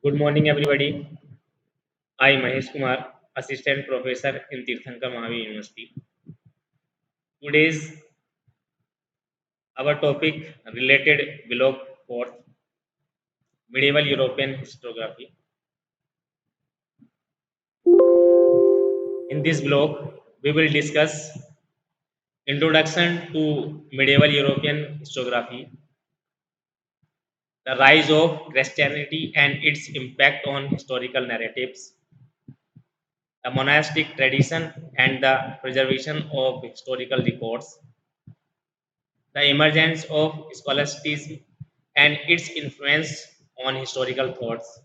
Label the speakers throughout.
Speaker 1: Good morning, everybody. I Mahesh Kumar, Assistant Professor in Tirthankar Mahavi University. Today's our topic related blog for medieval European historiography. In this blog, we will discuss introduction to medieval European historiography, the rise of Christianity and its impact on historical narratives, the monastic tradition and the preservation of historical records, the emergence of scholasticism and its influence on historical thoughts,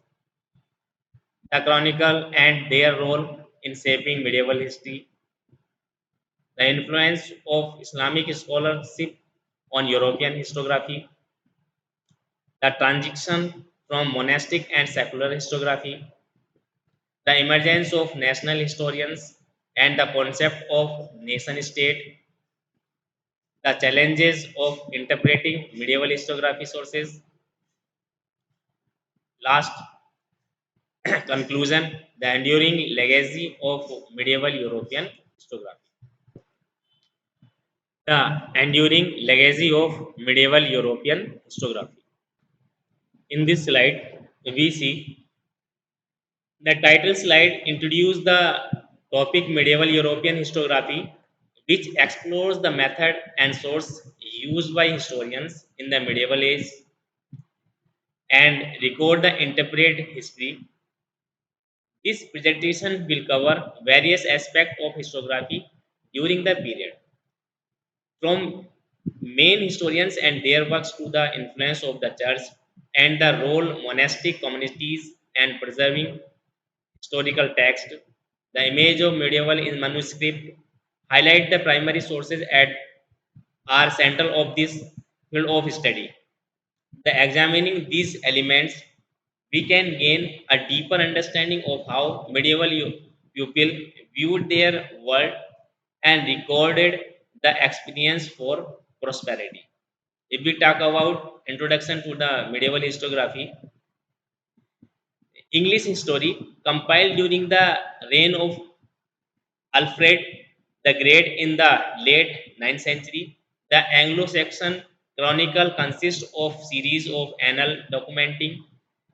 Speaker 1: the chronicle and their role in shaping medieval history, the influence of Islamic scholarship on European historiography, the transition from monastic and secular historiography, the emergence of national historians and the concept of nation state, the challenges of interpreting medieval historiography sources. Last, conclusion, the enduring legacy of medieval European historiography. The enduring legacy of medieval European historiography. In this slide, we see the title slide introduces the topic medieval European historiography, which explores the method and source used by historians in the medieval age and record the interpret history. This presentation will cover various aspects of historiography during the period, from main historians and their works to the influence of the church and the role monastic communities and preserving historical text. The image of medieval in manuscript highlight the primary sources at are central of this field of study. The examining these elements, we can gain a deeper understanding of how medieval people viewed their world and recorded the experience for prosperity. If we talk about introduction to the medieval historiography, English history compiled during the reign of Alfred the Great in the late 9th century, the Anglo-Saxon Chronicle consists of series of annals documenting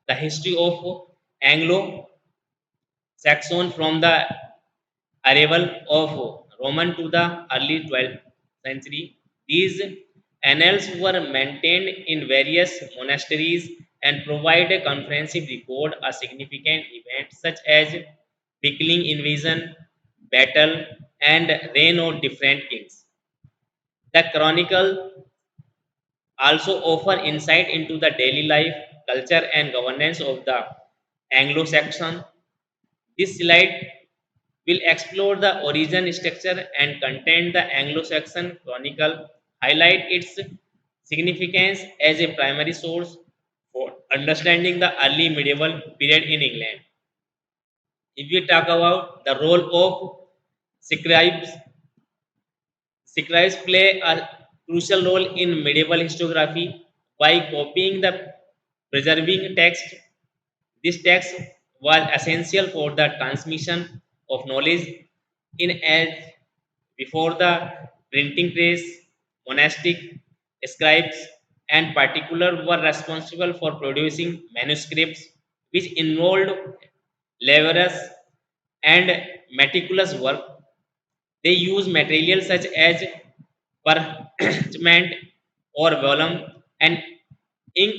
Speaker 1: the history of Anglo-Saxon from the arrival of Roman to the early 12th century. These annals were maintained in various monasteries and provide a comprehensive record of significant events such as Pickling invasion, battle, and reign of different kings. The chronicle also offer insight into the daily life, culture, and governance of the Anglo-Saxon. This slide will explore the origin, structure, and content the Anglo-Saxon chronicle, highlight its significance as a primary source for understanding the early medieval period in England. If we talk about the role of scribes, scribes play a crucial role in medieval historiography by copying the preserving text. This text was essential for the transmission of knowledge in as before the printing press, monastic scribes and particular were responsible for producing manuscripts which involved laborious and meticulous work. They use materials such as parchment or vellum and ink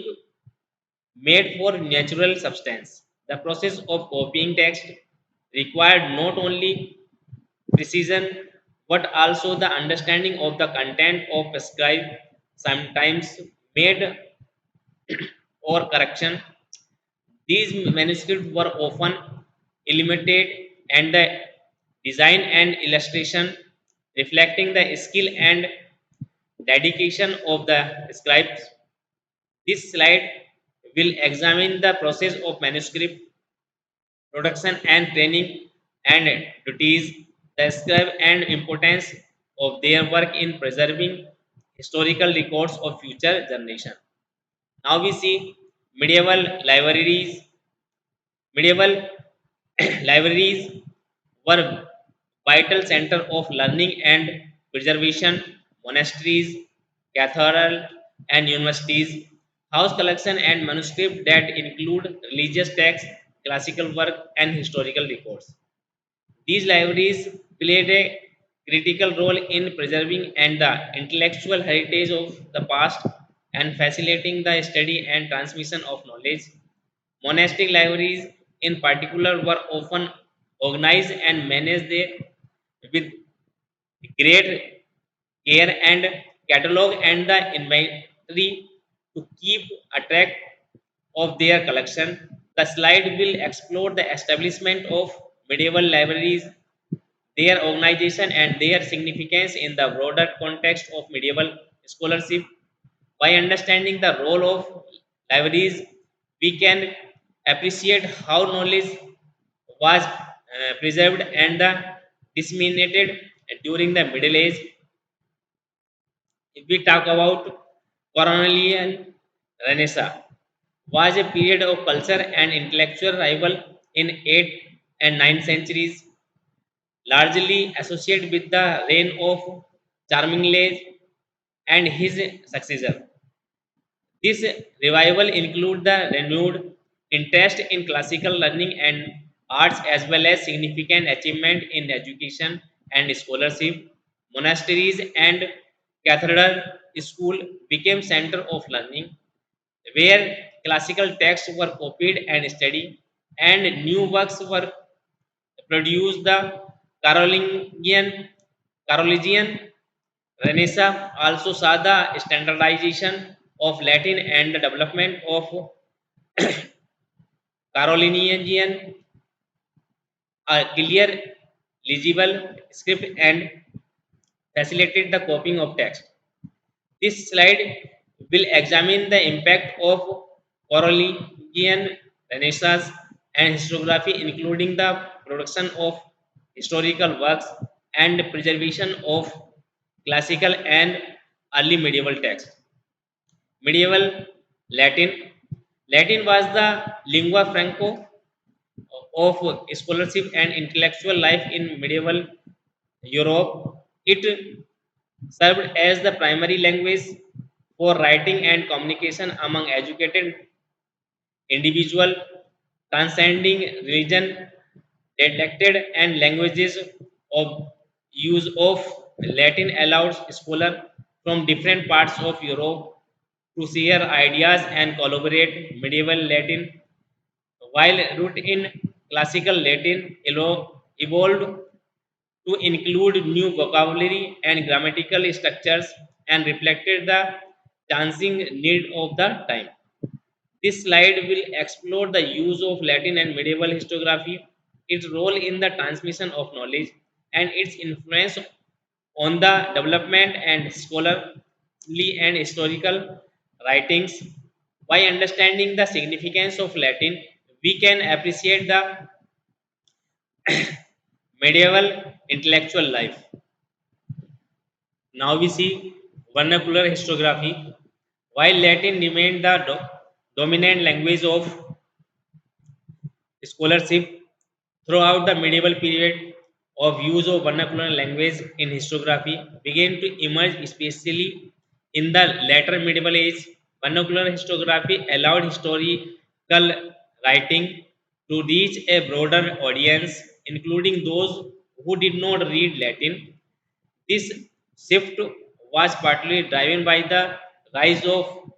Speaker 1: made for natural substance. The process of copying text required not only precision but also the understanding of the content of a scribe, sometimes made or correction. These manuscripts were often illuminated and the design and illustration reflecting the skill and dedication of the scribes. This slide will examine the process of manuscript production and training and duties, the scribe and importance of their work in preserving historical records of future generation. Now we see medieval libraries. Medieval libraries were vital center of learning and preservation. Monasteries, cathedral, and universities house collection and manuscript that include religious texts, classical work, and historical records. These libraries played a critical role in preserving and the intellectual heritage of the past and facilitating the study and transmission of knowledge. Monastic libraries, in particular, were often organized and managed with great care and catalog and the inventory to keep a track of their collection. The slide will explore the establishment of medieval libraries, their organization, and their significance in the broader context of medieval scholarship. By understanding the role of libraries, we can appreciate how knowledge was preserved and disseminated during the Middle Age. If we talk about colonial Renaissance, was a period of culture and intellectual revival in 8th and 9th centuries, largely associated with the reign of Charminglaze and his successor. This revival included the renewed interest in classical learning and arts as well as significant achievement in education and scholarship. Monasteries and cathedral school became center of learning where classical texts were copied and studied and new works were produced. The Carolingian Renaissance also saw the standardization of Latin and the development of Carolingian, a clear, legible script and facilitated the copying of text. This slide will examine the impact of Carolingian Renaissance and historiography, including the production of historical works and preservation of classical and early medieval texts. Medieval Latin. Latin was the lingua franca of scholarship and intellectual life in medieval Europe. It served as the primary language for writing and communication among educated individuals, transcending religion, dialected and languages of use of Latin allowed scholars from different parts of Europe to share ideas and collaborate. Medieval Latin, while rooted in classical Latin, evolved to include new vocabulary and grammatical structures and reflected the changing need of the time. This slide will explore the use of Latin and medieval historiography, its role in the transmission of knowledge, and its influence on the development and scholarly and historical writings. By understanding the significance of Latin, we can appreciate the medieval intellectual life. Now we see vernacular historiography. While Latin remained the dominant language of scholarship throughout the medieval period, of use of vernacular language in historiography began to emerge, especially in the later medieval age. Vernacular historiography allowed historical writing to reach a broader audience, including those who did not read Latin. This shift was partly driven by the rise of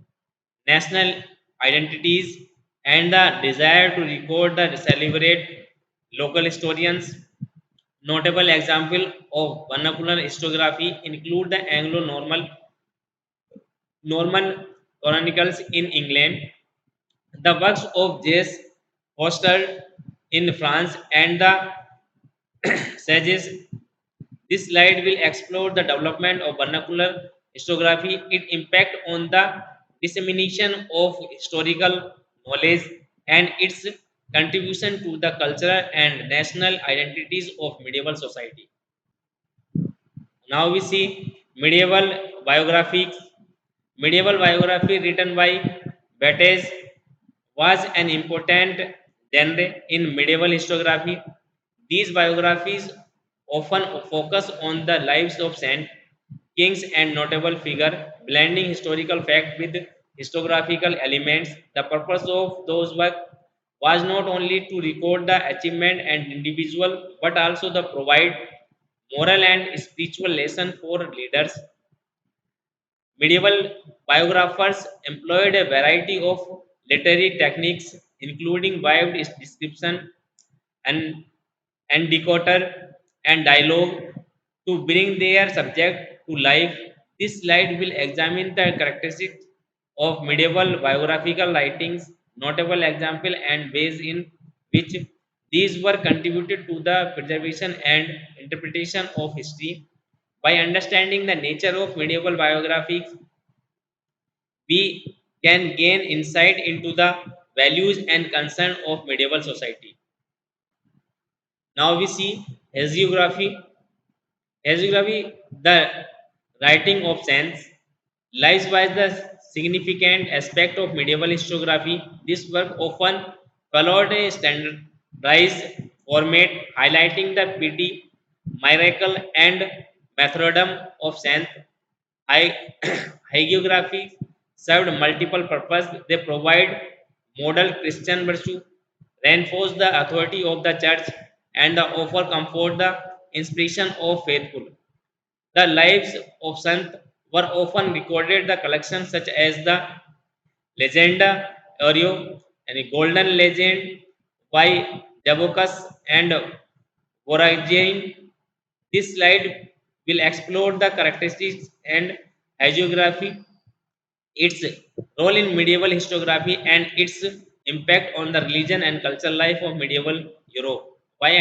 Speaker 1: national identities and the desire to record the celebrate local historians. Notable examples of vernacular historiography include the Anglo-Norman Norman chronicles in England, the works of J.S. Foster in France, and the sages. This slide will explore the development of vernacular historiography, its impact on the dissemination of historical knowledge, and its contribution to the cultural and national identities of medieval society. Now we see medieval biographies. Medieval biography written by Bates was an important genre in medieval historiography. These biographies often focus on the lives of saints, kings, and notable figures, blending historical fact with historiographical elements. The purpose of those works was not only to record the achievement and individual, but also to provide moral and spiritual lesson for leaders. Medieval biographers employed a variety of literary techniques, including vivid description and decoder and dialogue, to bring their subject to life. This slide will examine the characteristics of medieval biographical writings, notable example and ways in which these were contributed to the preservation and interpretation of history. By understanding the nature of medieval biographies, we can gain insight into the values and concern of medieval society. Now we see hagiography. Hagiography, the writing of saints, lies was the significant aspect of medieval historiography. This work often followed a standardized format, highlighting the piety, miracle, and martyrdom of saints. Hi- Hagiography served multiple purposes. They provide model Christian virtue, reinforce the authority of the church, and offer comfort the inspiration of faithful. The lives of saints were often recorded the collections such as the Legenda Oreo and a Golden Legend by Jabocus and Voragine. This slide will explore the characteristics and hagiography, its role in medieval historiography, and its impact on the religion and cultural life of medieval Europe. By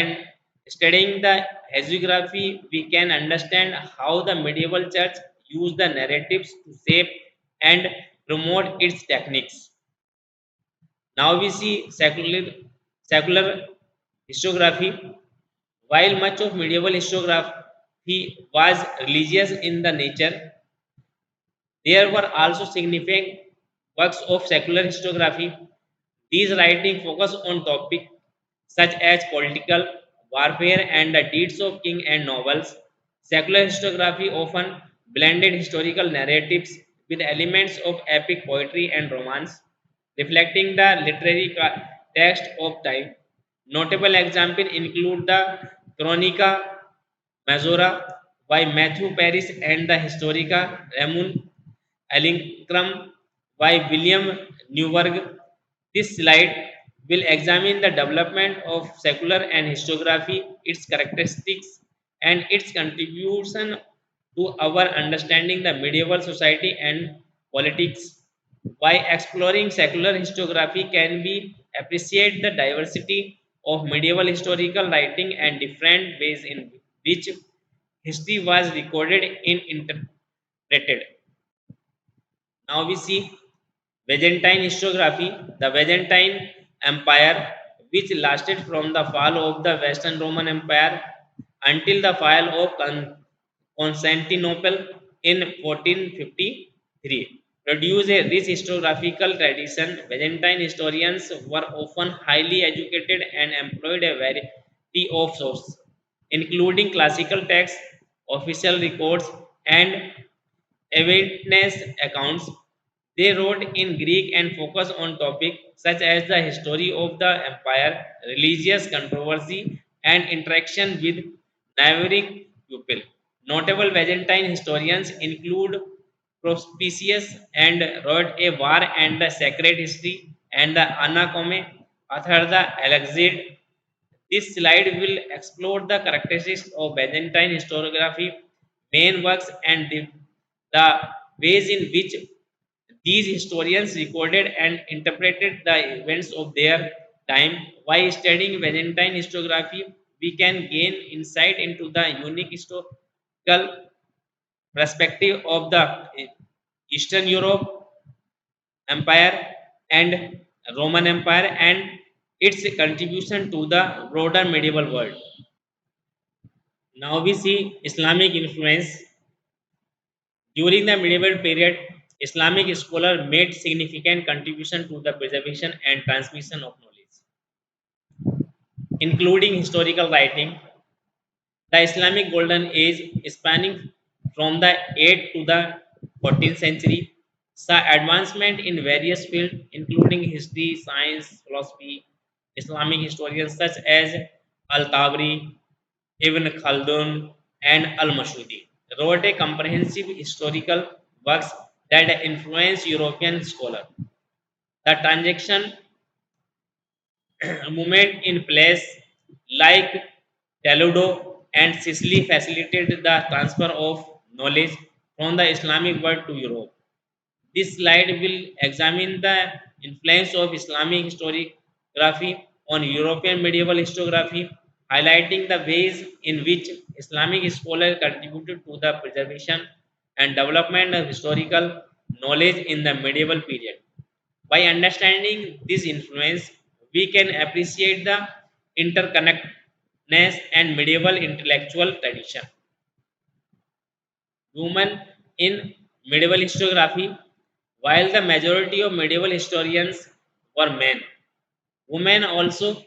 Speaker 1: studying the hagiography, we can understand how the medieval church used the narratives to shape and promote its techniques. Now we see secular historiography. While much of medieval historiography was religious in the nature, there were also significant works of secular historiography. These writings focus on topics such as political warfare and the deeds of king and nobles. Secular historiography often blended historical narratives with elements of epic poetry and romance, reflecting the literary text of time. Notable examples include the Chronica Majora by Matthew Paris and the Historica Ramon Allingham by William Newburgh. This slide will examine the development of secular and historiography, its characteristics, and its contribution to our understanding the medieval society and politics. By exploring secular historiography, can we appreciate the diversity of medieval historical writing and different ways in which history was recorded and interpreted. Now we see Byzantine historiography. The Byzantine Empire, which lasted from the fall of the Western Roman Empire until the fall of Constantinople in 1453, produced a rich historiographical tradition. Byzantine historians were often highly educated and employed a variety of sources, including classical texts, official records, and eyewitness accounts. They wrote in Greek and focused on topics such as the history of the empire, religious controversy, and interaction with neighboring people. Notable Byzantine historians include Prospicius and wrote a war and the sacred history, and the Anacome author the Alexid. This slide will explore the characteristics of Byzantine historiography, main works, and the ways in which these historians recorded and interpreted the events of their time. By studying Byzantine historiography, we can gain insight into the unique historical perspective of the Eastern Europe Empire and Roman Empire and its contribution to the broader medieval world. Now we see Islamic influence. During the medieval period, Islamic scholars made significant contribution to the preservation and transmission of knowledge. including historical writing. The Islamic Golden Age, spanning from the 8th to the 14th century, saw advancement in various fields, including history, science, philosophy. Islamic historians such as Al Tabari, Ibn Khaldun, and Al Mashudi wrote a comprehensive historical works that influenced European scholars. The transaction movement in place like Toledo and Sicily facilitated the transfer of knowledge from the Islamic world to Europe. This slide will examine the influence of Islamic historiography on European medieval historiography, highlighting the ways in which Islamic scholars contributed to the preservation and development of historical knowledge in the medieval period. By understanding this influence, we can appreciate the interconnectedness and medieval intellectual tradition. Women in medieval historiography, while the majority of medieval historians were men, women also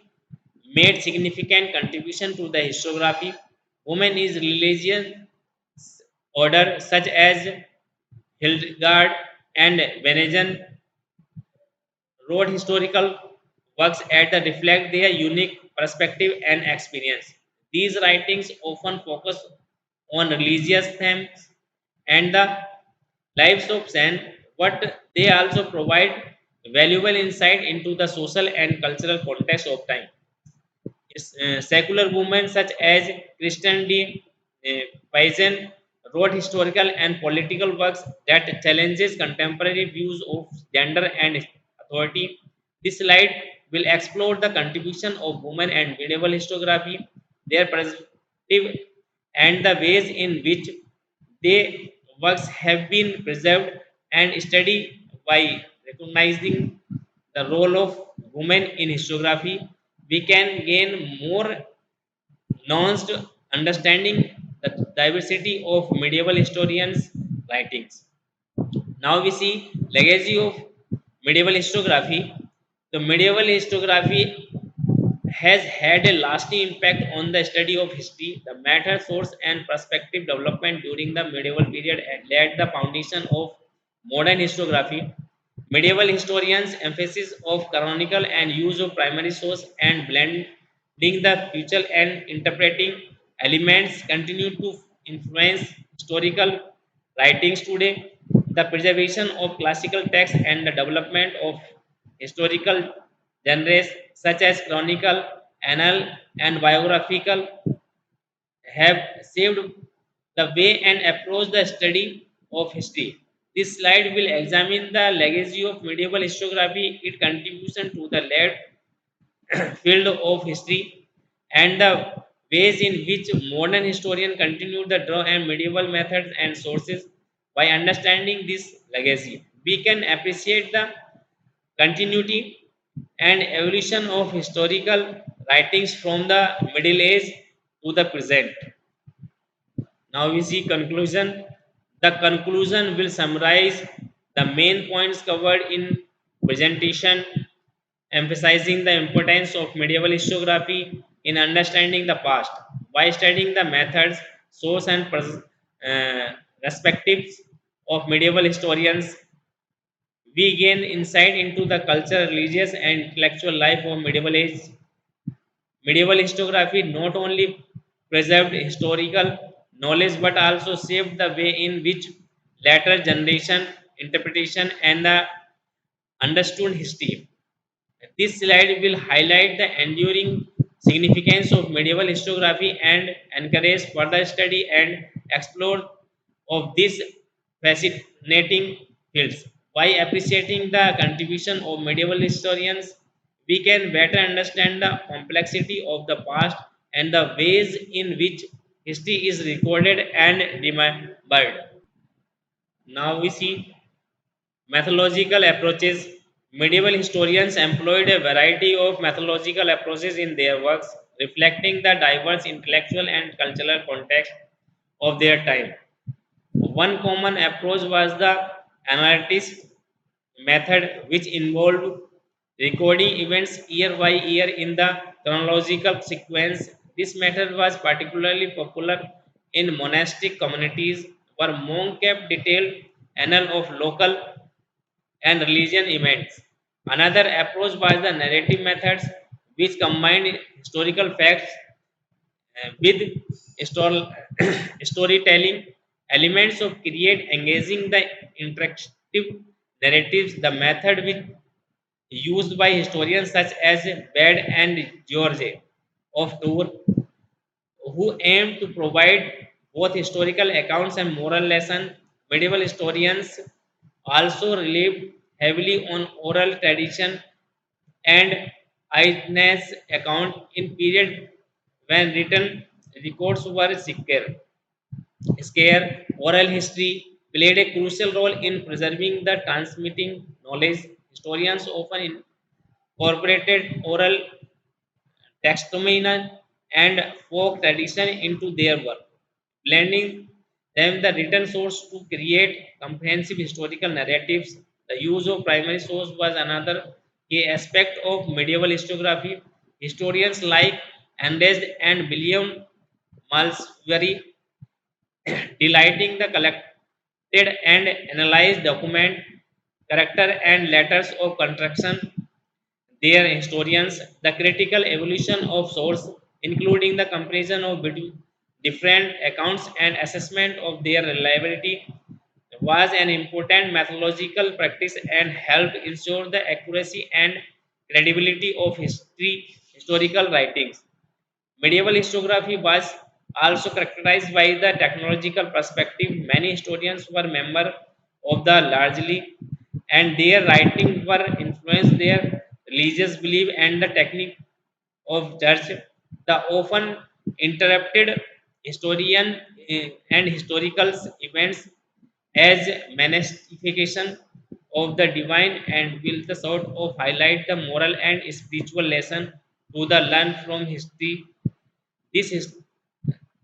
Speaker 1: made significant contribution to the historiography. Women is religious order such as Hildegard and Venetian wrote historical works that reflect their unique perspective and experience. These writings often focus on religious themes and the lives of saints, but they also provide valuable insight into the social and cultural context of time. Secular movements such as Christian D. Paisan wrote historical and political works that challenges contemporary views of gender and authority. This slide will explore the contribution of women and medieval historiography, their perspective, and the ways in which their works have been preserved and studied. By recognizing the role of women in historiography, we can gain more nuanced understanding the diversity of medieval historians' writings. Now we see legacy of medieval historiography. The medieval historiography has had a lasting impact on the study of history. The matter, source, and perspective development during the medieval period and laid the foundation of modern historiography. Medieval historians' emphasis of canonical and use of primary source and blending the future and interpreting elements continue to influence historical writings today. The preservation of classical texts and the development of historical genres such as chronicle, annal, and biographical have saved the way and approach the study of history. This slide will examine the legacy of medieval historiography, its contribution to the late field of history, and the ways in which modern historians continue the draw and medieval methods and sources. By understanding this legacy, we can appreciate the continuity and evolution of historical writings from the Middle Age to the present. Now we see conclusion. The conclusion will summarize the main points covered in presentation, emphasizing the importance of medieval historiography in understanding the past. By studying the methods, source, and perspectives of medieval historians, we gain insight into the culture, religious, and intellectual life of medieval age. Medieval historiography not only preserved historical knowledge but also shaped the way in which later generation interpretation and the understood history. This slide will highlight the enduring significance of medieval historiography and encourage further study and explore of these fascinating fields. By appreciating the contribution of medieval historians, we can better understand the complexity of the past and the ways in which history is recorded and remembered. Now we see methodological approaches. Medieval historians employed a variety of methodological approaches in their works, reflecting the diverse intellectual and cultural context of their time. One common approach was the analysis method, which involved recording events year by year in the chronological sequence. This method was particularly popular in monastic communities where monks kept detailed annal of local and religion events. Another approach was the narrative methods, which combined historical facts with histor- storytelling elements of create engaging the interactive narratives. The method which used by historians such as Bed and George of Tours, who aim to provide both historical accounts and moral lessons. Medieval historians also relied heavily on oral tradition and eyewitness account in period when written records were scarce. Oral history played a crucial role in preserving the transmitting knowledge. Historians often incorporated oral testimony and folk tradition into their work, blending them the written source to create comprehensive historical narratives. The use of primary source was another key aspect of medieval historiography. Historians like Andres and William Malmesbury delighting the collected and analyzed document, character and letters of construction. Their historians, the critical evolution of source, including the comparison of between different accounts and assessment of their reliability, was an important methodological practice and helped ensure the accuracy and credibility of historical writings. Medieval historiography was also characterized by the technological perspective. Many historians were members of the largely, and their writings were influenced their religious belief and the technique of church. The often interrupted historian and historical events as manifestation of the divine and will the sort of highlight the moral and spiritual lesson to the learn from history. This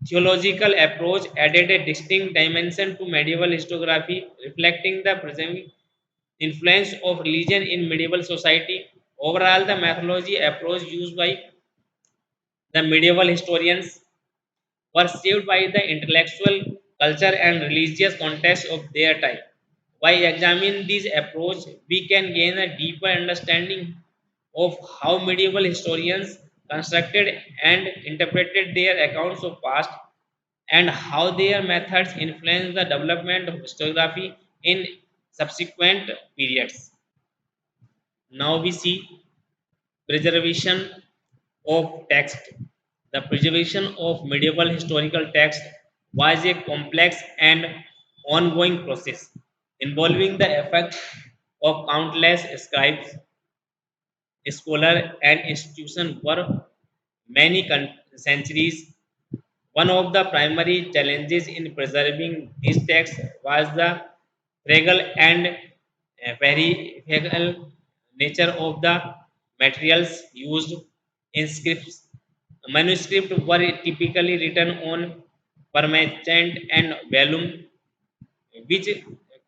Speaker 1: theological approach added a distinct dimension to medieval historiography, reflecting the present influence of religion in medieval society. Overall, the methodology approach used by the medieval historians were shaped by the intellectual, culture, and religious context of their time. By examining this approach, we can gain a deeper understanding of how medieval historians constructed and interpreted their accounts of past and how their methods influenced the development of historiography in subsequent periods. Now we see preservation of text. The preservation of medieval historical text was a complex and ongoing process involving the effort of countless scribes, scholars, and institutions for many centuries. One of the primary challenges in preserving these texts was the fragile and peripheral nature of the materials used. In scripts, manuscripts were typically written on permanent and vellum, which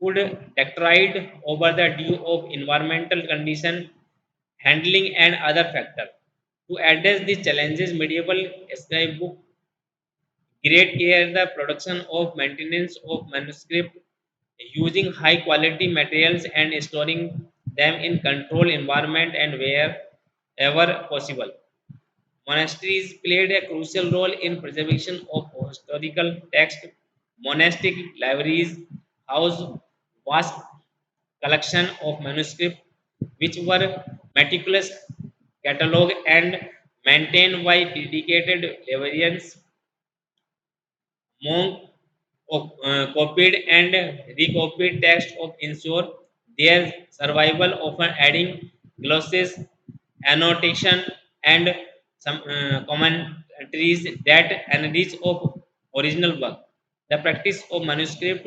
Speaker 1: could deteriorate over the due of environmental condition, handling, and other factors. To address these challenges, medieval scribe book great care the production of maintenance of manuscript using high quality materials and storing them in controlled environment and wherever possible. Monasteries played a crucial role in preservation of historical text. Monastic libraries housed vast collection of manuscripts which were meticulous catalogued and maintained by dedicated librarians. Monk copied and recopied text of ensure their survival, often adding glosses, annotation, and some commentaries that enrich of original work. The practice of manuscript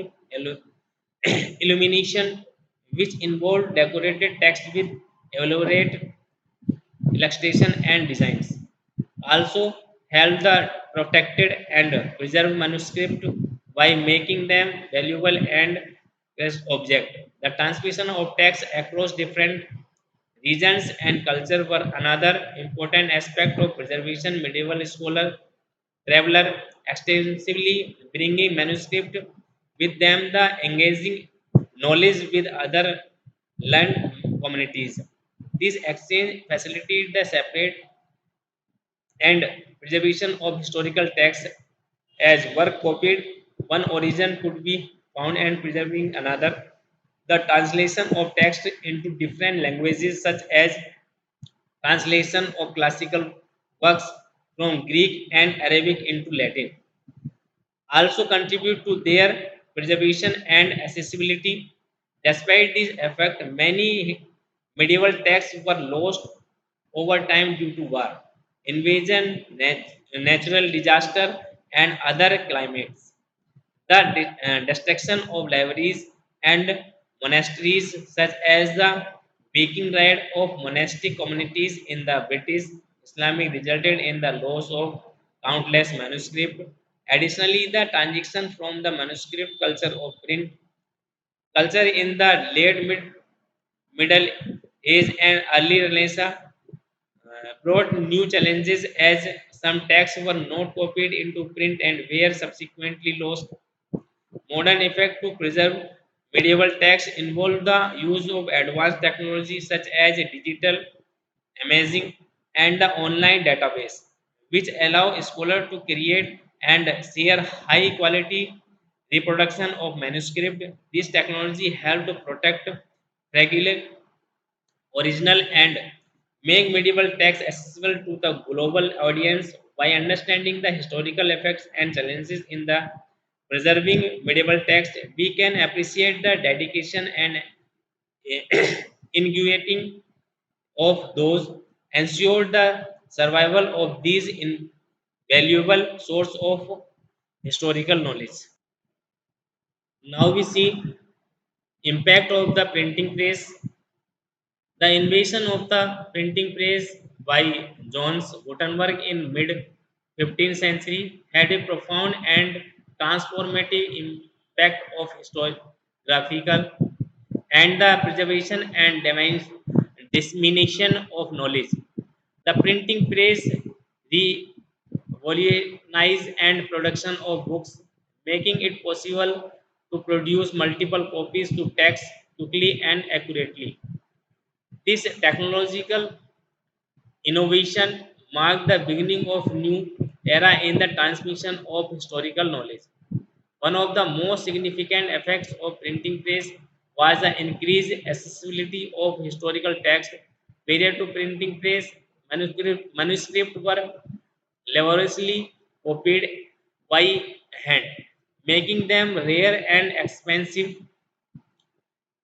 Speaker 1: illumination, which involved decorated text with elaborate illustration and designs, also held the protected and preserved manuscript by making them valuable and precious object. The transmission of text across different Regions and culture were another important aspect of preservation. Medieval scholar traveler extensively bringing manuscript with them the engaging knowledge with other learned communities. This exchange facilitated the separate and preservation of historical texts as work copied one origin could be found and preserving another. The translation of text into different languages such as translation of classical works from Greek and Arabic into Latin also contribute to their preservation and accessibility. Despite this effect, many medieval texts were lost over time due to war, invasion, natural disaster, and other climates. The destruction of libraries and monasteries, such as the breaking right of monastic communities in the British Islamic, resulted in the loss of countless manuscripts. Additionally, the transition from the manuscript culture of print culture in the Middle Age and early Renaissance brought new challenges as some texts were not copied into print and were subsequently lost. Modern effort to preserve medieval texts involve the use of advanced technology such as digital imaging and the online database, which allow scholars to create and share high quality reproduction of manuscript. This technology helped to protect regular original and make medieval texts accessible to the global audience. By understanding the historical effects and challenges in the preserving medieval text, we can appreciate the dedication and ingenuity of those ensured the survival of these invaluable source of historical knowledge. Now we see impact of the printing press. The invention of the printing press by Johannes Gutenberg in mid 15th century had a profound and transformative impact of historiographical and the preservation and dissemination of knowledge. The printing press revolutionized and production of books, making it possible to produce multiple copies to text quickly and accurately. This technological innovation marked the beginning of new era in the transmission of historical knowledge. One of the most significant effects of printing press was the increased accessibility of historical text. Prior to printing press, manuscripts were laboriously copied by hand, making them rare and expensive.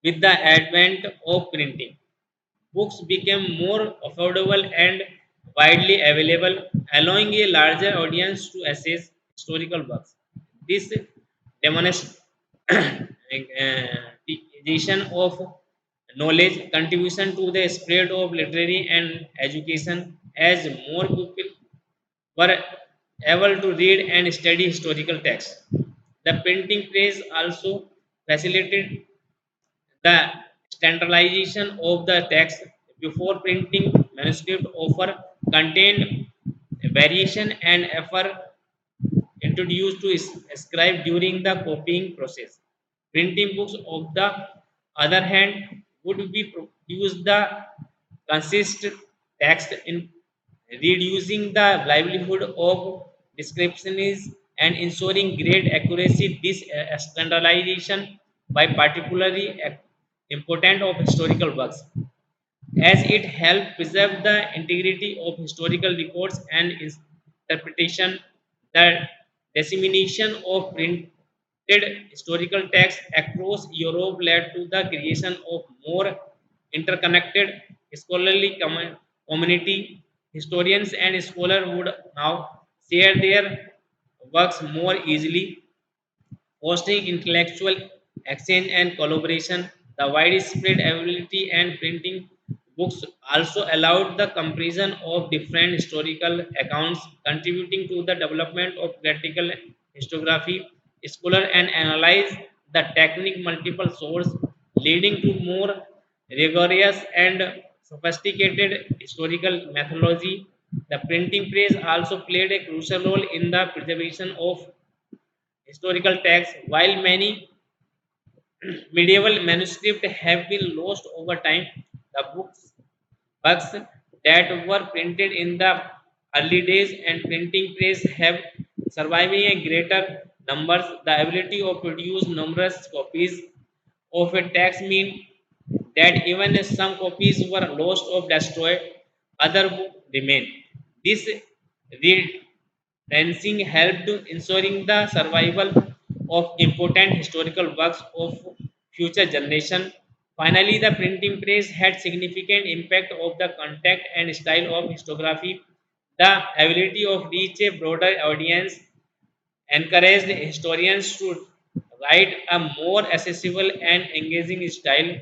Speaker 1: With the advent of printing, books became more affordable and widely available, allowing a larger audience to access historical works. This demonstration of knowledge contribution to the spread of literary and education as more people were able to read and study historical texts. The printing press also facilitated the standardization of the text before printing manuscript offer contained variation and effort introduced to scribe during the copying process. Printing books, on the other hand, would be produce the consistent text in reducing the livelihood of descriptions and ensuring great accuracy. This standardization by particularly important of historical works as it helped preserve the integrity of historical records and interpretation. The dissemination of printed historical texts across Europe led to the creation of more interconnected scholarly community. Historians and scholars would now share their works more easily, fostering intellectual exchange and collaboration. The widespread availability and printing books also allowed the comparison of different historical accounts, contributing to the development of critical historiography. Scholar and analyze the technique multiple source, leading to more rigorous and sophisticated historical methodology. The printing press also played a crucial role in the preservation of historical texts, while many medieval manuscripts have been lost over time. The books that were printed in the early days and printing press have surviving a greater numbers. The ability of produce numerous copies of a text mean that even if some copies were lost or destroyed, other books remain. This redancing helped ensuring the survival of important historical works of future generation. Finally, the printing press had significant impact of the content and style of histography. The ability of reach a broader audience encouraged historians to write a more accessible and engaging style.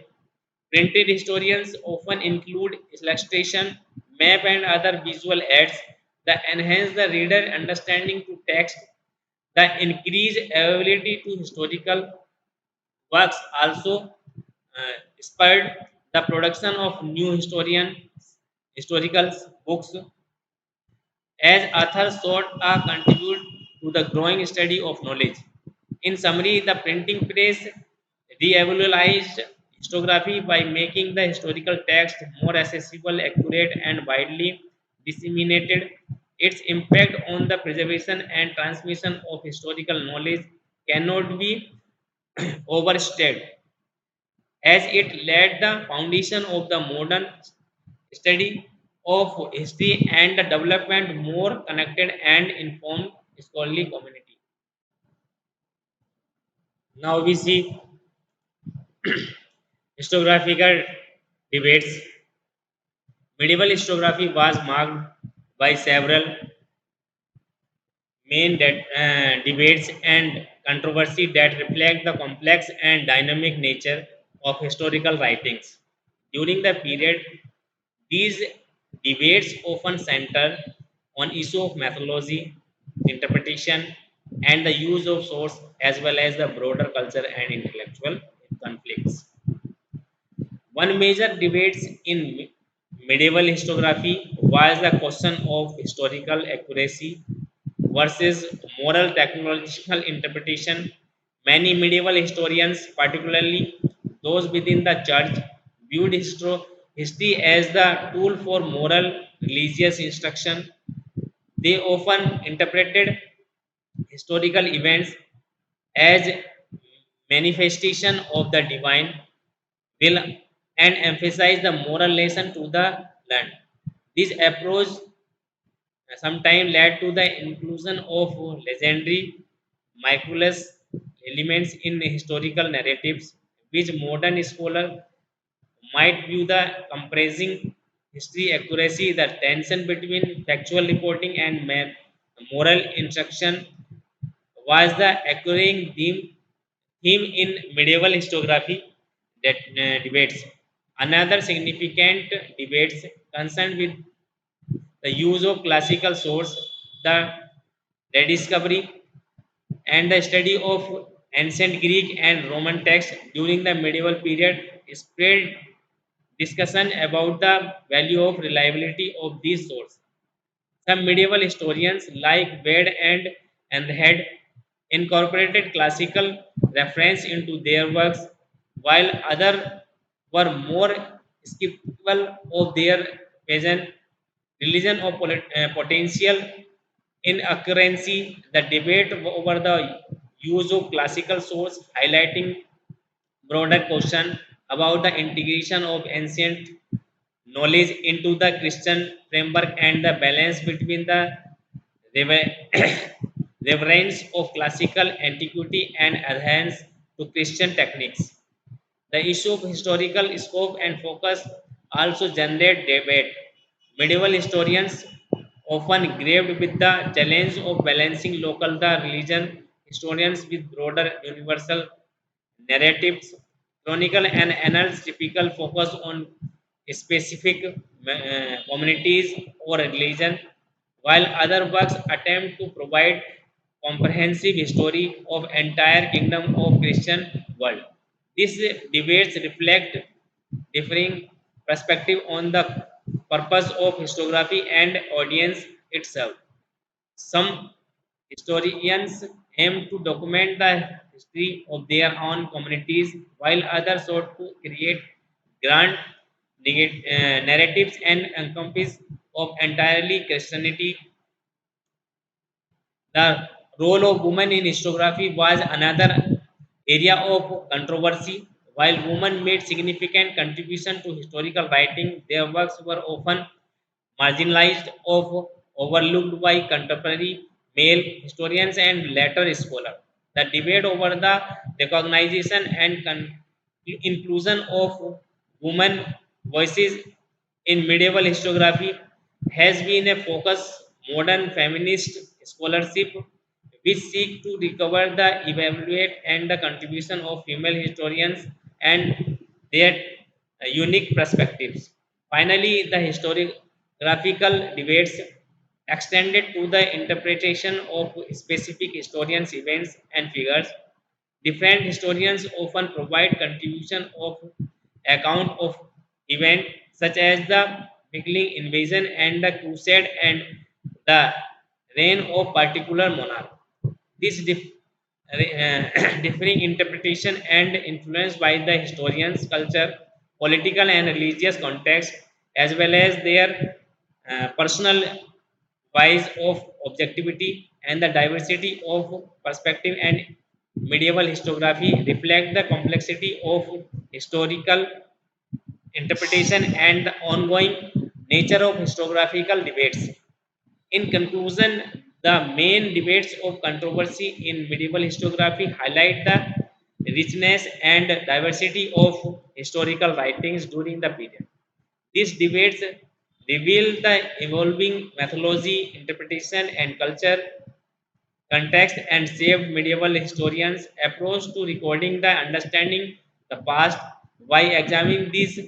Speaker 1: Printed historians often include illustration, map, and other visual aids that enhance the reader understanding to text. The increased availability to historical works also spurred the production of new historical books as authors sought to contribute to the growing study of knowledge. In summary, the printing press revolutionized histography by making the historical text more accessible, accurate, and widely disseminated. Its impact on the preservation and transmission of historical knowledge cannot be overstated, as it laid the foundation of the modern study of history and the development more connected and informed scholarly community. Now we see historiographical debates. Medieval historiography was marked by several main debates and controversy that reflect the complex and dynamic nature of historical writings. During the period, these debates often center on issue of methodology, interpretation, and the use of source, as well as the broader culture and intellectual conflicts. One major debate in medieval historiography was the question of historical accuracy versus moral technological interpretation. Many medieval historians, particularly those within the church, viewed history as the tool for moral religious instruction. They often interpreted historical events as manifestation of the divine will and emphasize the moral lesson to the learned. This approach sometimes led to the inclusion of legendary miraculous elements in historical narratives, which modern scholars might view the compressing history accuracy, the tension between factual reporting and moral instruction was the occurring theme in medieval historiography that debates. Another significant debates concerned with the use of classical source, the rediscovery and the study of ancient Greek and Roman texts during the medieval period spread discussion about the value of reliability of these sources. Some medieval historians like Wade and had incorporated classical reference into their works, while others were more skeptical of their pagan religion or potential inaccuracy. The debate over the use of classical source highlighting broader question about the integration of ancient knowledge into the Christian framework and the balance between the rever- reverence of classical antiquity and adherence to Christian techniques. The issue of historical scope and focus also generate debate. Medieval historians often grappled with the challenge of balancing local the religion historians with broader universal narratives. Chronicle and annals typical focus on specific communities or religion, while other works attempt to provide comprehensive history of entire kingdom of Christian world. These debates reflect differing perspective on the purpose of histography and audience itself. Some historians aim to document the history of their own communities, while others sought to create grand narratives and encompass of entirely Christianity. The role of women in historiography was another area of controversy. While women made significant contribution to historical writing, their works were often marginalized or overlooked by contemporary male historians and later scholars. The debate over the recognition and inclusion of women voices in medieval historiography has been a focus modern feminist scholarship which seek to recover the evaluate and the contribution of female historians and their unique perspectives. Finally, the historiographical debates extended to the interpretation of specific historians' events and figures. Different historians often provide contribution of account of event such as the Viking invasion and the crusade and the reign of particular monarch. This differing interpretation and influenced by the historian's culture, political and religious context, as well as their personal wise of objectivity and the diversity of perspective and medieval historiography reflect the complexity of historical interpretation and the ongoing nature of historiographical debates. In conclusion, the main debates of controversy in medieval historiography highlight the richness and diversity of historical writings during the period. These debates reveal the evolving methodology, interpretation, and culture context and shaped medieval historians' approach to recording the understanding the past. By examining these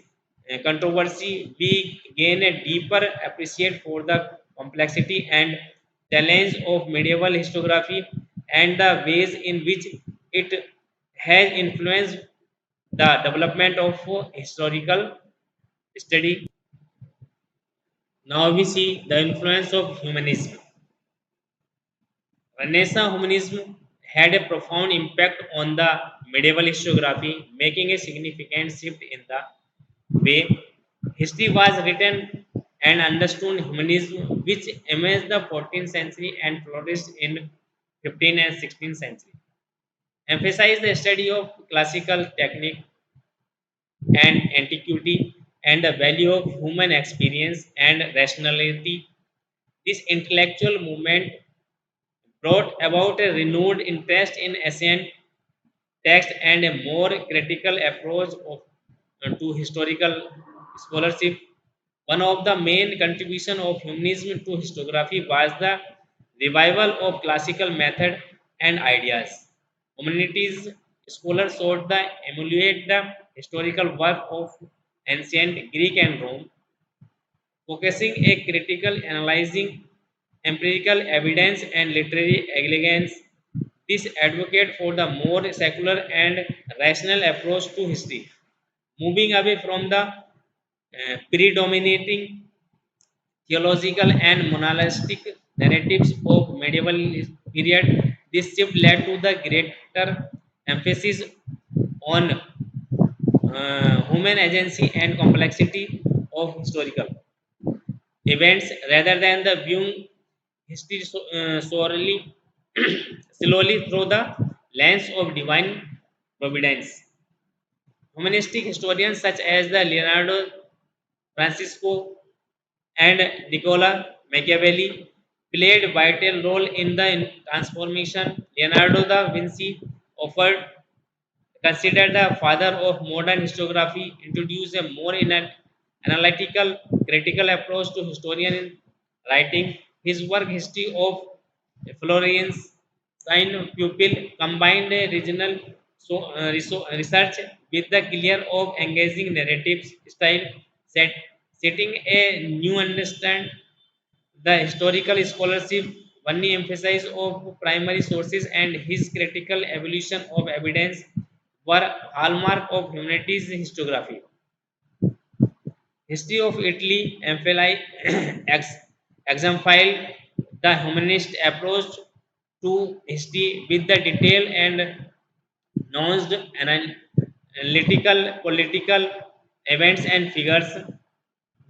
Speaker 1: controversy, we gain a deeper appreciation for the complexity and challenge of medieval historiography and the ways in which it has influenced the development of historical study. Now we see the influence of humanism. Renaissance humanism had a profound impact on the medieval historiography, making a significant shift in the way history was written and understood. Humanism, which emerged the 14th century and flourished in 15th and 16th century, emphasized the study of classical technique and antiquity and the value of human experience and rationality. This intellectual movement brought about a renewed interest in ancient text and a more critical approach to historical scholarship. One of the main contributions of humanism to historiography was the revival of classical method and ideas. Humanities scholars sought to emulate the historical work of ancient Greek and Rome, focusing a critical analyzing empirical evidence and literary elegance. This advocate for the more secular and rational approach to history, moving away from the predominating theological and monastic narratives of medieval period. This shift led to the greater emphasis on human agency and complexity of historical events rather than the viewing history solely, slowly through the lens of divine providence. Humanistic historians such as the Leonardo Francisco and Nicola Machiavelli played a vital role in the transformation. Leonardo da Vinci offered considered the father of modern historiography, introduced a more analytical, critical approach to historian writing. His work, History of Florence, Sign Pupil, combined a regional research with the clear of engaging narratives style, set, setting a new understand the historical scholarship only emphasis of primary sources and his critical evaluation of evidence were hallmark of humanities historiography. History of Italy ex- exemplified the humanist approach to history with the detailed and nuanced analytical political events and figures.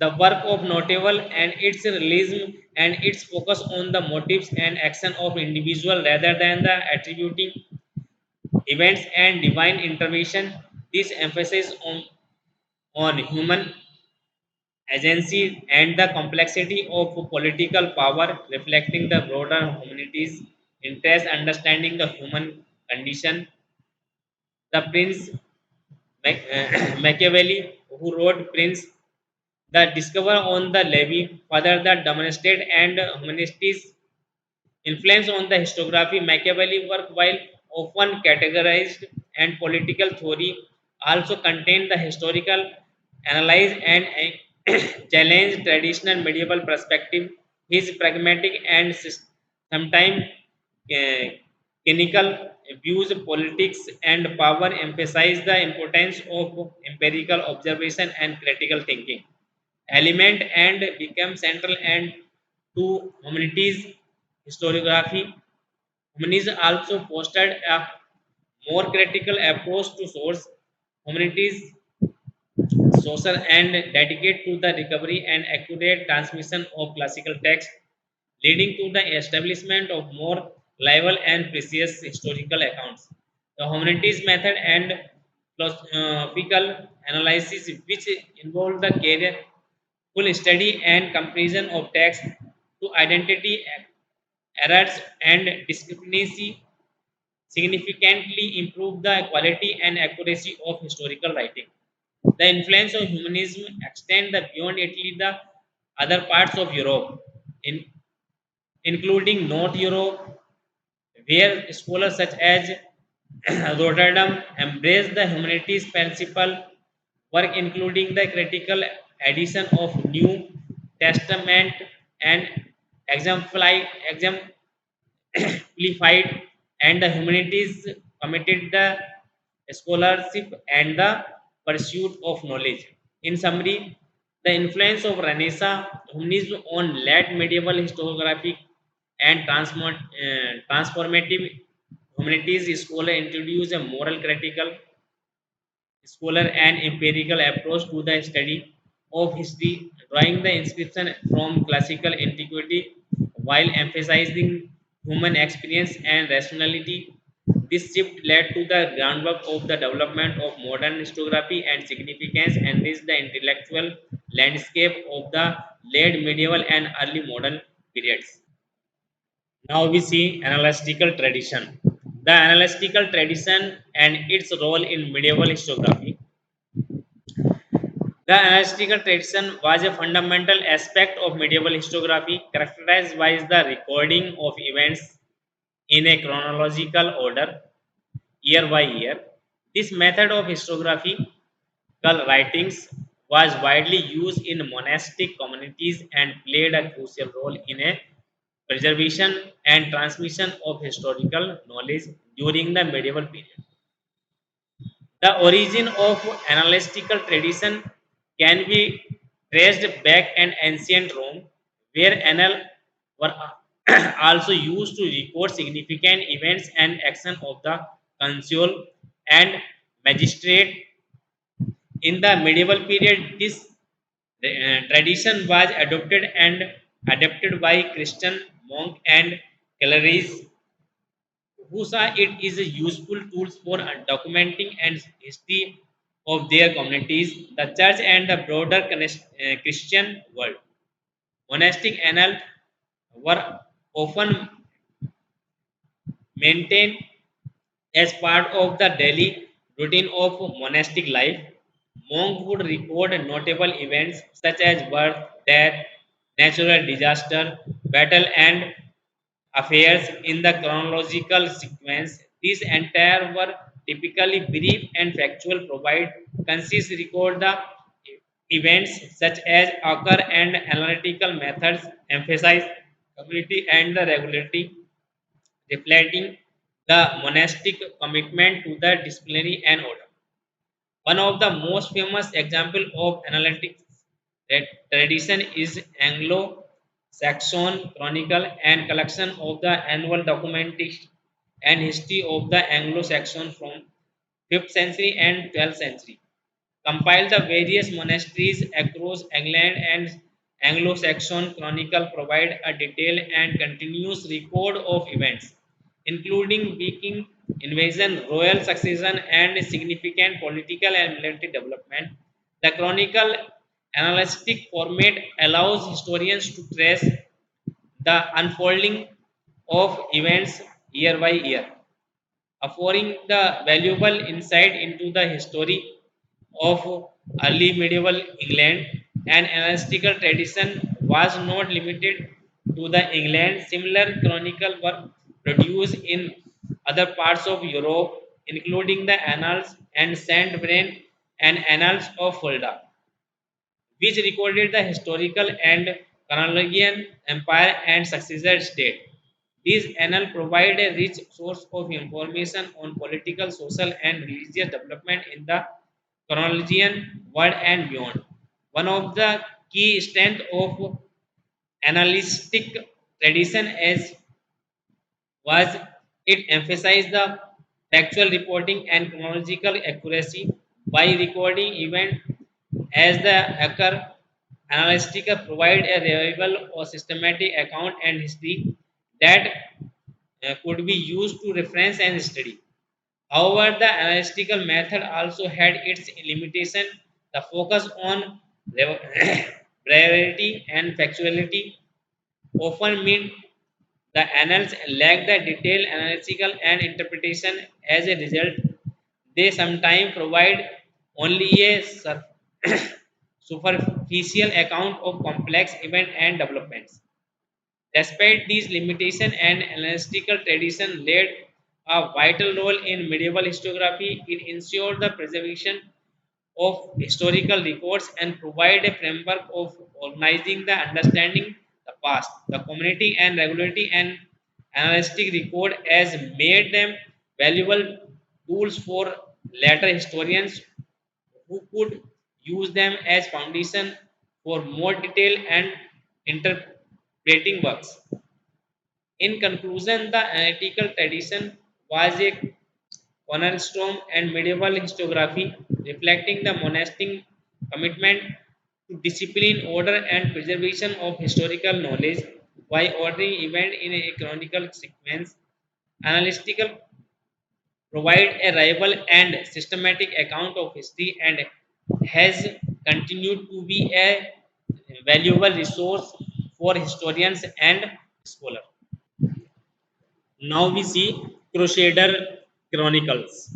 Speaker 1: The work of notable and its realism and its focus on the motives and action of individual rather than the attributing events and divine intervention. This emphasis on human agency and the complexity of political power, reflecting the broader humanity's interest, understanding the human condition. The Prince Machiavelli, who wrote Prince, the discover on the levy, further the demonstrate and humanity's influence on the historiography. Machiavelli work, while often categorized and political theory, also contained the historical analyze and challenge traditional medieval perspective. His pragmatic and sometimes uh, cynical views politics and power emphasize the importance of empirical observation and critical thinking element and become central and to humanities historiography. Humanism also fostered a more critical approach to source humanities social and dedicate to the recovery and accurate transmission of classical text, leading to the establishment of more reliable and precise historical accounts. The humanities method and philosophical analysis, which involve the careful study and comparison of text to identity errors and discrepancy, significantly improve the quality and accuracy of historical writing. The influence of humanism extend the beyond Italy the other parts of Europe, in, including North Europe, where scholars such as Rotterdam embraced the humanities principle, work including the critical edition of New Testament and exemplified amplified and the humanities committed the scholarship and the pursuit of knowledge. In summary, the influence of Renaissance humanism on late medieval historiography and transformative humanities scholar introduced a moral critical scholar and empirical approach to the study of history, drawing the inscription from classical antiquity while emphasizing human experience and rationality. This shift led to the groundwork of the development of modern historiography and significance enriched the intellectual landscape of the late medieval and early modern periods. Now we see analytical tradition. The analytical tradition and its role in medieval historiography. The analytical tradition was a fundamental aspect of medieval historiography, characterized by the recording of events in a chronological order, year by year. This method of historiographical writings was widely used in monastic communities and played a crucial role in a preservation and transmission of historical knowledge during the medieval period. The origin of analytical tradition can be traced back in ancient Rome, where annals were also used to record significant events and action of the consul and magistrate. In the medieval period, this tradition was adopted and adapted by Christian monk and clerics who saw it is a useful tools for documenting and history of their communities, the church and the broader Christian world. Monastic annals were often maintained as part of the daily routine of monastic life. Monks would record notable events such as birth, death, natural disaster, battle, and affairs in the chronological sequence. These entire were typically brief and factual, provide concise record the events such as occur and analytical methods emphasize community and the regularity, reflecting the monastic commitment to the disciplinary and order. One of the most famous example of analytics tradition is Anglo-Saxon chronicle and collection of the annual documentation and history of the Anglo-Saxon from 5th century and 12th century. Compiled the various monasteries across England and Anglo-Saxon Chronicle provide a detailed and continuous record of events, including Viking invasion, royal succession, and significant political and military development. The Chronicle analytic format allows historians to trace the unfolding of events year by year, offering the valuable insight into the history of early medieval England. An analytical tradition was not limited to the England. Similar chronicle were produced in other parts of Europe, including the Annals and Saint Bren and Annals of Fulda, which recorded the historical and Carolingian Empire and successor state. These annals provide a rich source of information on political, social, and religious development in the Carolingian world and beyond. One of the key strengths of analytic tradition is was it emphasized the factual reporting and chronological accuracy by recording events as they occur. Analytica provide a reliable or systematic account and history that could be used to reference and study. However, the analytical method also had its limitation. The focus on brevity and factuality often meant the annals lack the detailed analytical and interpretation. As a result, they sometimes provide only a superficial account of complex events and developments. Despite these limitations, an analytical tradition played a vital role in medieval historiography. It ensured the preservation of historical records and provide a framework of organizing the understanding the past. The community and regularity and analytic record has made them valuable tools for later historians who could use them as foundation for more detailed and interpreting works. In conclusion, the analytical tradition was a cornerstone and medieval historiography, reflecting the monastic commitment to discipline, order, and preservation of historical knowledge. By ordering events in a chronicle sequence, analytical provide a reliable and systematic account of history and has continued to be a valuable resource for historians and scholars. Now we see Crusader Chronicles.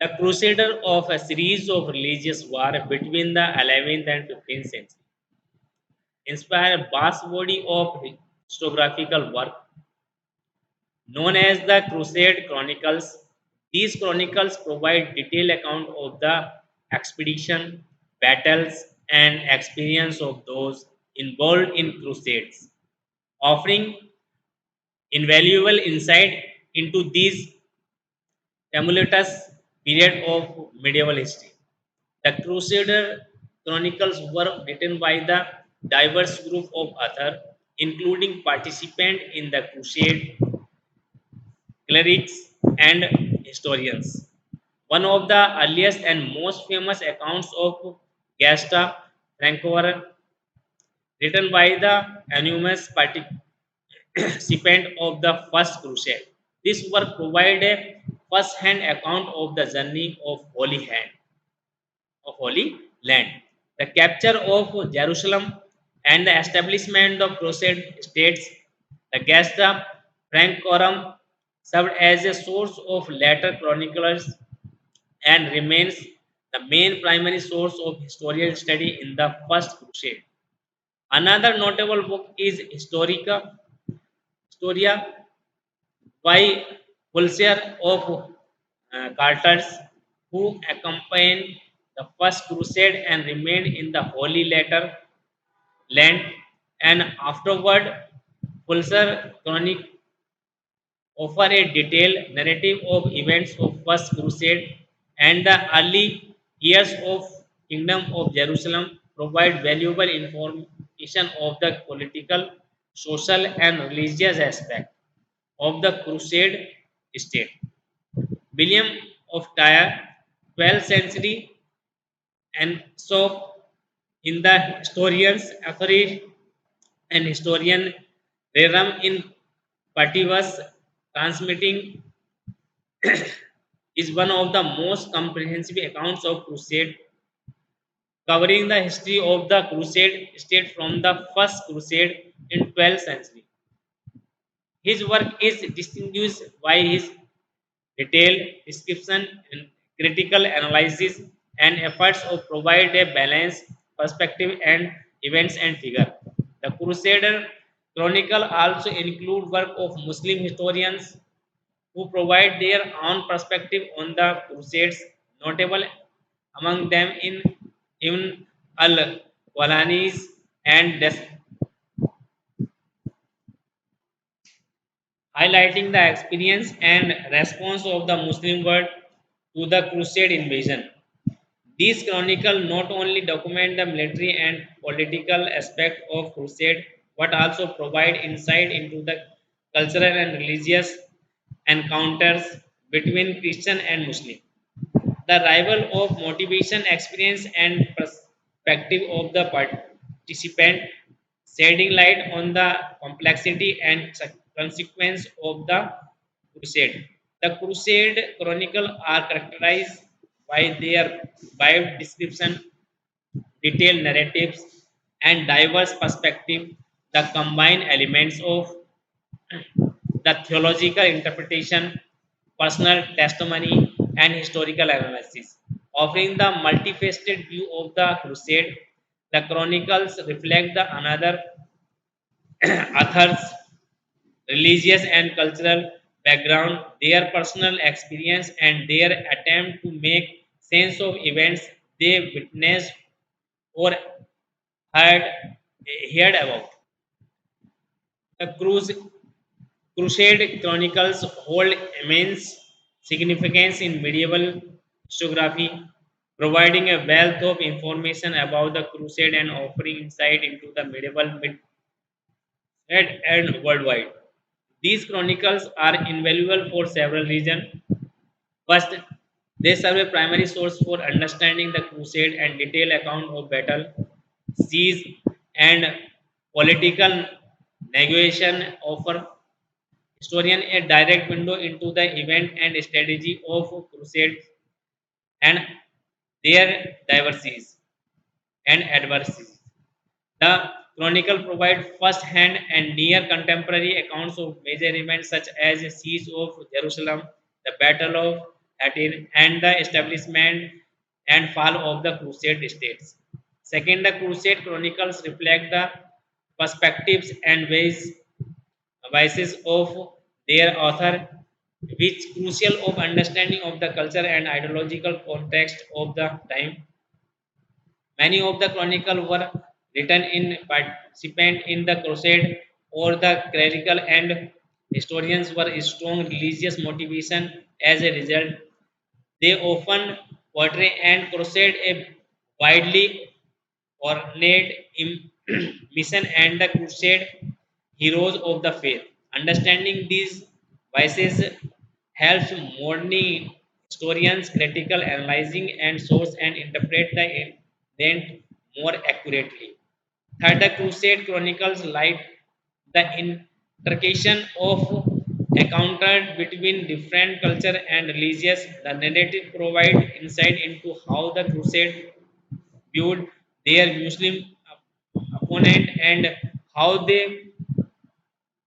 Speaker 1: The Crusader of a series of religious wars between the 11th and 15th century inspired a vast body of historiographical work known as the Crusade Chronicles. These chronicles provide detailed account of the expedition, battles, and experience of those involved in crusades, offering invaluable insight into these tumultuous period of medieval history. The Crusader Chronicles were written by the diverse group of authors, including participants in the crusade, clerics, and historians. One of the earliest and most famous accounts of Gesta Francorum, written by the anonymous participant of the First Crusade. This work provides a first-hand account of the journey of Holy Land, the capture of Jerusalem, and the establishment of Crusade states. The Gesta Francorum served as a source of later chroniclers and remains the main primary source of historical study in the First Crusade. Another notable book is Historia by Pulsier of Carters, who accompanied the First Crusade and remained in the Holy Land, and afterward, Pulsar Chronic offer a detailed narrative of events of First Crusade and the early years of Kingdom of Jerusalem provide valuable information of the political, social, and religious aspect of the Crusade state. William of Tyre, 12th century, and so in the historians authority and historian Rerum in Pativus transmitting is one of the most comprehensive accounts of crusade covering the history of the crusade state from the first crusade in 12th century. His work is distinguished by his detailed description and critical analysis and efforts to provide a balanced perspective and events and figure. The Crusader Chronicle also include work of Muslim historians who provide their own perspective on the Crusades, notable among them in Ibn al-Walanis and highlighting the experience and response of the Muslim world to the Crusade invasion. These chronicles not only document the military and political aspect of Crusade, but also provide insight into the cultural and religious encounters between Christian and Muslim. The rival of motivation, experience, and perspective of the participant, shedding light on the complexity and consequence of the crusade. The Crusade Chronicle are characterized by their vivid description, detailed narratives, and diverse perspective. The combined elements of the theological interpretation, personal testimony, and historical analysis. Offering the multifaceted view of the crusade, the chronicles reflect the another author's religious and cultural background, their personal experience, and their attempt to make sense of events they witnessed or heard, heard about. The Crusade chronicles hold immense significance in medieval historiography, providing a wealth of information about the Crusade and offering insight into the medieval mid and worldwide. These chronicles are invaluable for several reasons. First, they serve a primary source for understanding the crusade and detailed account of battle, siege, and political negotiation offer historian a direct window into the event and strategy of crusades and their diversities and adversities. The chronicle provides first-hand and near-contemporary accounts of major events such as the siege of Jerusalem, the Battle of Hattin, and the establishment and fall of the Crusade states. Second, the Crusade chronicles reflect the perspectives and vices of their author, which crucial of understanding of the culture and ideological context of the time. Many of the chronicles were written in participant in the crusade or the clerical and historians were strong religious motivation as a result. They often portray and crusade a widely ornate mission and the crusade heroes of the faith. Understanding these vices helps modern historians critical analyzing and source and interpret the event more accurately. Third, the Crusade chronicles light the intersection of encounter between different culture and religious. The narrative provide insight into how the Crusade viewed their Muslim opponent and how they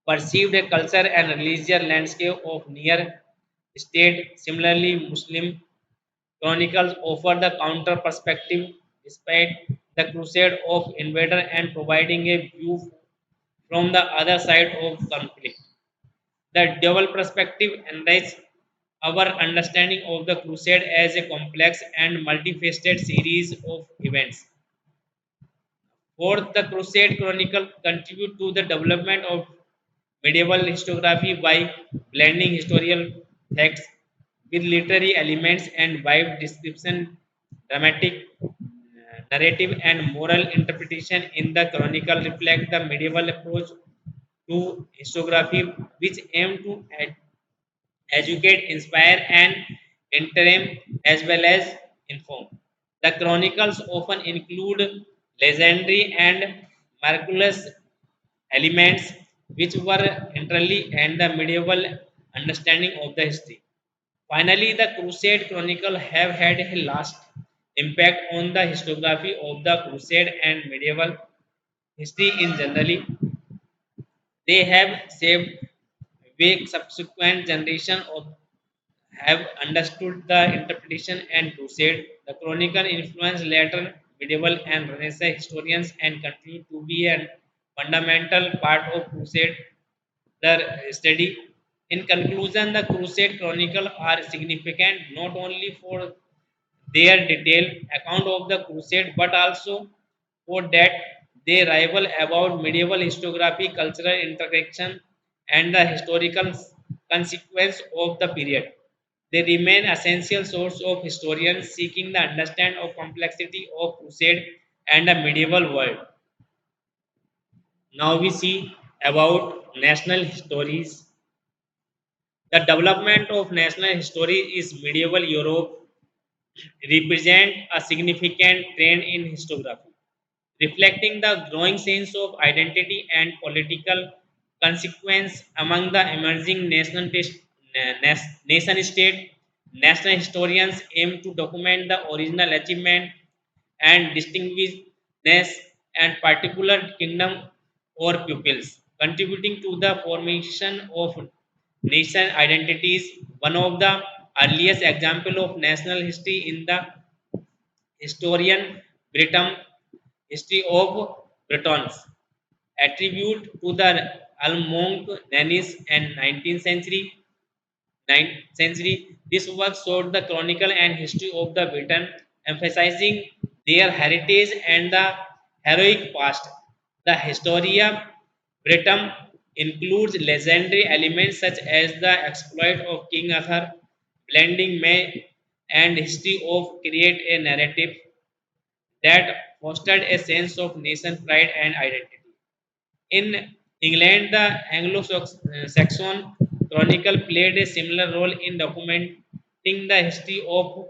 Speaker 1: perceived a culture and religious landscape of near state. Similarly, Muslim chronicles offer the counter perspective despite the crusade of invader and providing a view from the other side of conflict. The double perspective enriches our understanding of the crusade as a complex and multifaceted series of events. Fourth, the Crusade Chronicle contribute to the development of medieval historiography by blending historical facts with literary elements and vivid description, dramatic narrative and moral interpretation in the chronicle reflect the medieval approach to historiography, which aim to educate, inspire, and entertain as well as inform. The chronicles often include legendary and miraculous elements which were entirely and the medieval understanding of the history. Finally, the Crusade Chronicle have had a last impact on the historiography of the Crusade and medieval history in generally. They have saved way subsequent generation of have understood the interpretation and crusade. The chronicle influenced later medieval and Renaissance historians and continue to be a fundamental part of crusade the study. In conclusion, the crusade chronicle are significant not only for their detailed account of the crusade but also for that they rival about medieval historiography, cultural interaction, and the historical consequence of the period. They remain essential source of historians seeking the understand of complexity of crusade and the medieval world. Now we see about national histories. The development of national history is medieval Europe represent a significant trend in historiography, reflecting the growing sense of identity and political consequence among the emerging nation state. National historians aim to document the original achievement and distinguishness and particular kingdom or pupils, contributing to the formation of nation identities. One of the earliest example of national history in the historian Britain history of Britons attribute to the Almonk Nannies and 19th century. This work showed the chronicle and history of the Britain, emphasizing their heritage and the heroic past. The Historia Britain includes legendary elements such as the exploit of King Arthur, blending May and history of create a narrative that fostered a sense of nation pride and identity. In England, the Anglo-Saxon Chronicle played a similar role in documenting the history of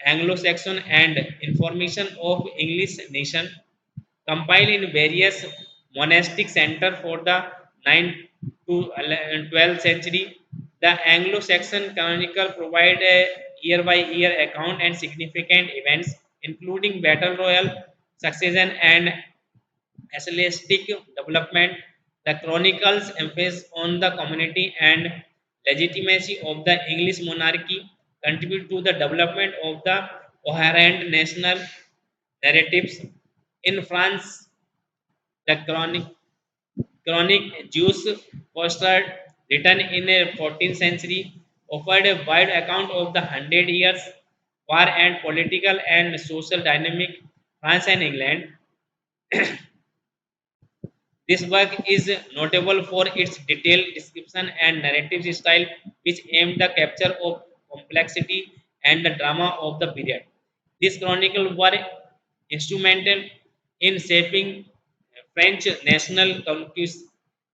Speaker 1: Anglo-Saxon and information of English nation, compiled in various monastic centers for the 9th to 12th century. The Anglo-Saxon Chronicle provide a year-by-year account and significant events, including battle royal, succession, and ecclesiastic development. The chronicles emphasis on the community and legitimacy of the English monarchy, contribute to the development of the coherent national narratives. In France, the chronic Jews postcard written in the 14th century offered a wide account of the Hundred Years' War and political and social dynamic France and England. This work is notable for its detailed description and narrative style, which aimed the capture of complexity and the drama of the period. These chronicles were instrumental in shaping French national conquest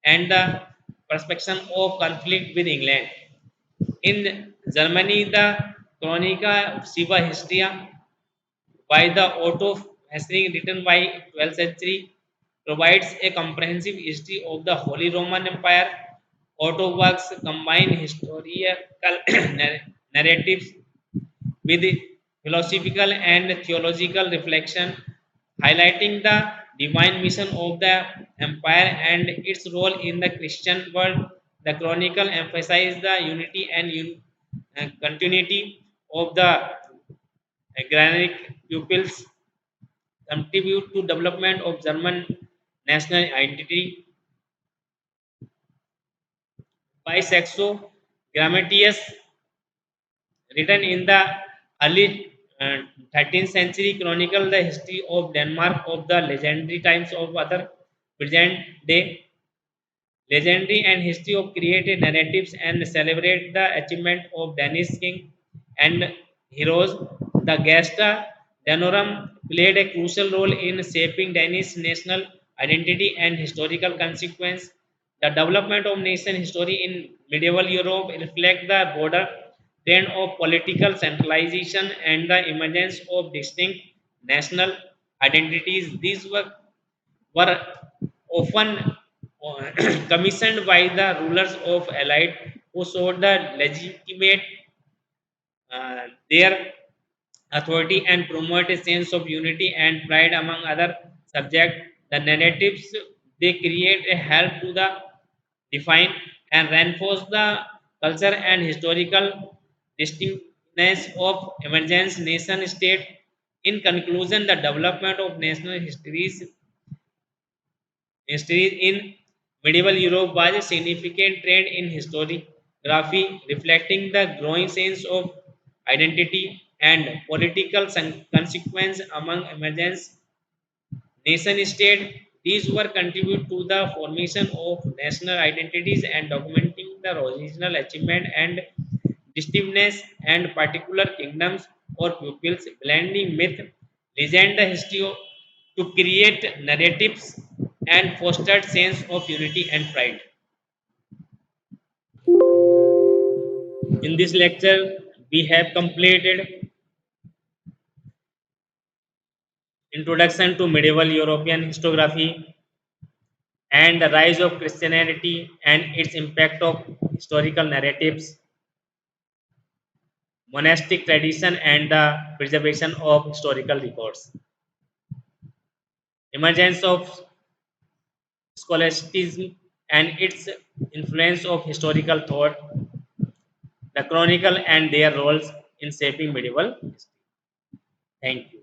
Speaker 1: and the perception of conflict with England. In Germany, the Chronica Siva Histria by the Otto Hessing written by 12th century provides a comprehensive history of the Holy Roman Empire. Otto works combine historical narratives with philosophical and theological reflection, highlighting the divine mission of the empire and its role in the Christian world. The chronicle emphasizes the unity and continuity of the agraric pupils, contribute to development of German national identity by Saxo Grammaticus, written in the early 13th century, chronicle the history of Denmark of the legendary times of other present day legendary and history of created narratives and celebrate the achievement of Danish king and heroes. The Gesta Danorum played a crucial role in shaping Danish national identity and historical consequence. The development of nation history in medieval Europe reflect the broader trend of political centralization and the emergence of distinct national identities. These were often commissioned by the rulers of allied who sought the legitimate their authority and promote a sense of unity and pride among other subjects. The narratives they create a help to the define and reinforce the culture and historical distinctness of emergence nation state. In conclusion, the development of national histories in medieval Europe was a significant trend in historiography, reflecting the growing sense of identity and political consequence among emergence nation state. These were contribute to the formation of national identities and documenting the original achievement and distinctness and particular kingdoms or pupils, blending myth, legend, the history to create narratives and fostered sense of unity and pride. In this lecture, we have completed introduction to medieval European historiography and the rise of Christianity and its impact of historical narratives, monastic tradition and the preservation of historical records, emergence of scholasticism and its influence of historical thought, the chronicle and their roles in shaping medieval history. Thank you.